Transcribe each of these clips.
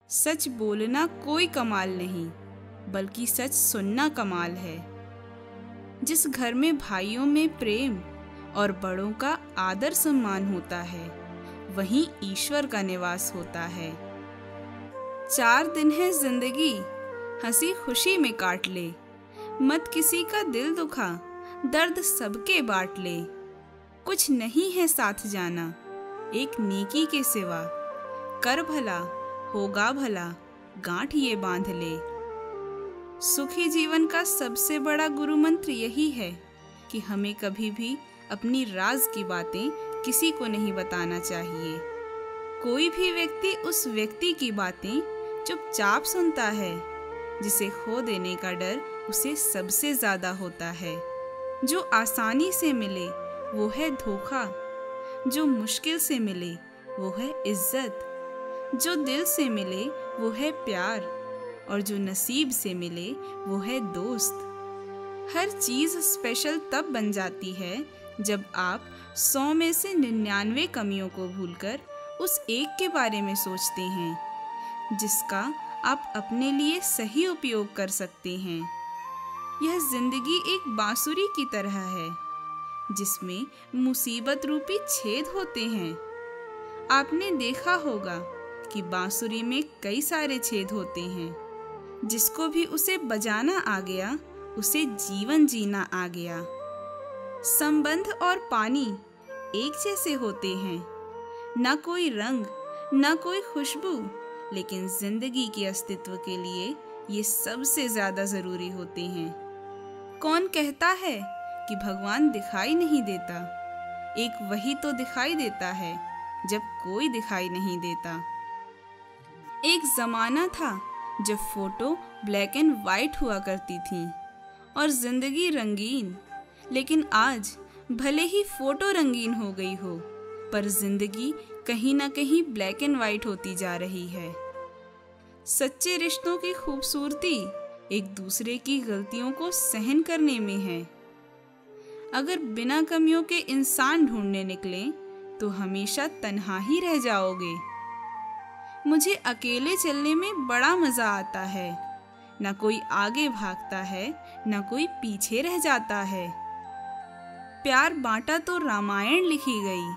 सच बोलना कोई कमाल नहीं, बल्कि सच सुनना कमाल है। जिस घर में भाइयों में प्रेम और बड़ों का आदर सम्मान होता है, वहीं ईश्वर का निवास होता है। 4 दिन है जिंदगी, हंसी खुशी में काट ले। मत किसी का दिल दुखा, दर्द सबके बांट ले। कुछ नहीं है साथ जाना, एक नेकी के सिवा। कर भला होगा भला, गांठ ये बांध ले। सुखी जीवन का सबसे बड़ा गुरु मंत्र यही है कि हमें कभी भी अपनी राज की बातें किसी को नहीं बताना चाहिए। कोई भी व्यक्ति उस व्यक्ति की बातें चुपचाप सुनता है, जिसे खो देने का डर उसे सबसे ज्यादा होता है। जो आसानी से मिले वो है धोखा, जो मुश्किल से मिले वो है इज्जत, जो दिल से मिले वो है प्यार, और जो नसीब से मिले वो है दोस्त। हर चीज़ स्पेशल तब बन जाती है जब आप 100 में से 99 कमियों को भूलकर उस एक के बारे में सोचते हैं, जिसका आप अपने लिए सही उपयोग कर सकते हैं। यह जिंदगी एक बांसुरी की तरह है, जिसमें मुसीबत रूपी छेद होते हैं। आपने देखा होगा कि बांसुरी में कई सारे छेद होते हैं। जिसको भी उसे बजाना आ गया, उसे जीवन जीना आ गया। संबंध और पानी एक जैसे होते हैं, ना कोई रंग ना कोई खुशबू, लेकिन जिंदगी के अस्तित्व के लिए ये सबसे ज्यादा जरूरी होते हैं। कौन कहता है कि भगवान दिखाई नहीं देता? एक वही तो दिखाई देता है जब कोई दिखाई नहीं देता। एक जमाना था जब फोटो ब्लैक एंड वाइट हुआ करती थी और जिंदगी रंगीन, लेकिन आज भले ही फोटो रंगीन हो गई हो, पर जिंदगी कहीं ना कहीं ब्लैक एंड वाइट होती जा रही है। सच्चे रिश्तों की खूबसूरती एक दूसरे की गलतियों को सहन करने में है। अगर बिना कमियों के इंसान ढूंढने निकलें तो हमेशा तन्हा ही रह जाओगे। मुझे अकेले चलने में बड़ा मजा आता है। ना कोई आगे भागता है, ना कोई पीछे रह जाता है। प्यार बांटा तो रामायण लिखी गई,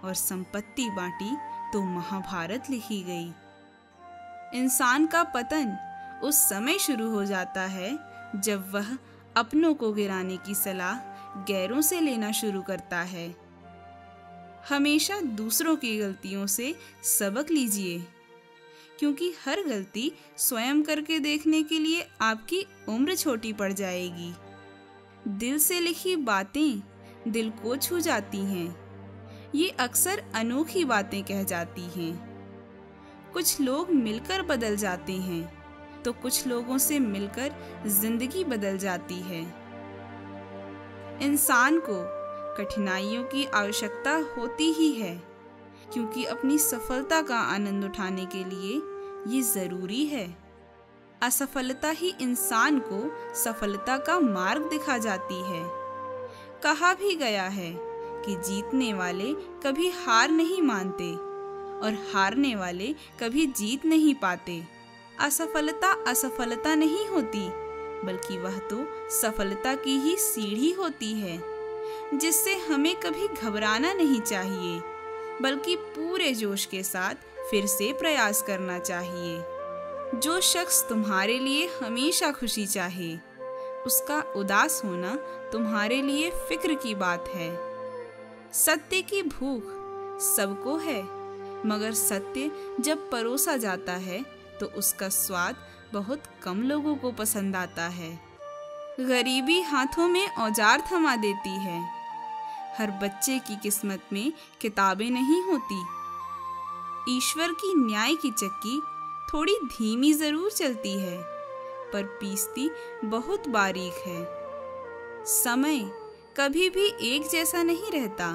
और संपत्ति बांटी तो महाभारत लिखी गई। इंसान का पतन उस समय शुरू हो जाता है जब वह अपनों को गिराने की सलाह गैरों से लेना शुरू करता है। हमेशा दूसरों की गलतियों से सबक लीजिए, क्योंकि हर गलती स्वयं करके देखने के लिए आपकी उम्र छोटी पड़ जाएगी। दिल से लिखी बातें दिल को छू जाती हैं। ये अक्सर अनोखी बातें कह जाती हैं। कुछ लोग मिलकर बदल जाते हैं, तो कुछ लोगों से मिलकर जिंदगी बदल जाती है। इंसान को कठिनाइयों की आवश्यकता होती ही है, क्योंकि अपनी सफलता का आनंद उठाने के लिए ये जरूरी है। असफलता ही इंसान को सफलता का मार्ग दिखा जाती है। कहा भी गया है कि जीतने वाले कभी हार नहीं मानते और हारने वाले कभी जीत नहीं पाते। असफलता असफलता नहीं होती, बल्कि वह तो सफलता की ही सीढ़ी होती है, जिससे हमें कभी घबराना नहीं चाहिए, बल्कि पूरे जोश के साथ फिर से प्रयास करना चाहिए। जो शख्स तुम्हारे लिए हमेशा खुशी चाहे, उसका उदास होना तुम्हारे लिए फिक्र की बात है। सत्य की भूख सबको है, मगर सत्य जब परोसा जाता है तो उसका स्वाद बहुत कम लोगों को पसंद आता है। गरीबी हाथों में औजार थमा देती है। हर बच्चे की किस्मत में किताबें नहीं होती। ईश्वर की न्याय की चक्की थोड़ी धीमी जरूर चलती है, पर पीसती बहुत बारीक है। समय कभी भी एक जैसा नहीं रहता।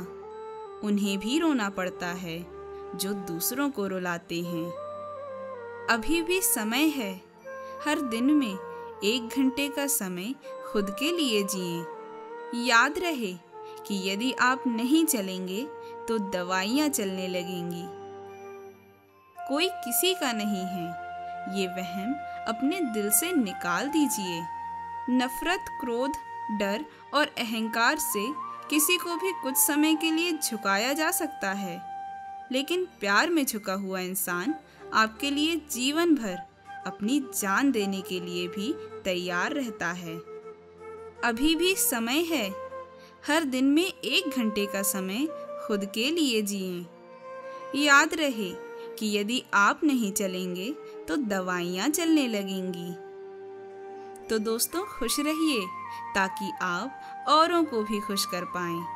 उन्हें भी रोना पड़ता है जो दूसरों को रुलाते हैं। अभी भी समय है। हर दिन में 1 घंटे का समय खुद के लिए जिएं। याद रहे कि यदि आप नहीं चलेंगे तो दवाइयाँ चलने लगेंगी। कोई किसी का नहीं है। ये वहम अपने दिल से निकाल दीजिए। नफरत, क्रोध, डर और अहंकार से किसी को भी कुछ समय के लिए झुकाया जा सकता है, लेकिन प्यार में झुका हुआ इंसान आपके लिए जीवन भर अपनी जान देने के लिए भी तैयार रहता है। अभी भी समय है। हर दिन में 1 घंटे का समय खुद के लिए जिएं। याद रहे कि यदि आप नहीं चलेंगे तो दवाइयाँ चलने लगेंगी। तो दोस्तों, खुश रहिए ताकि आप औरों को भी खुश कर पाएं।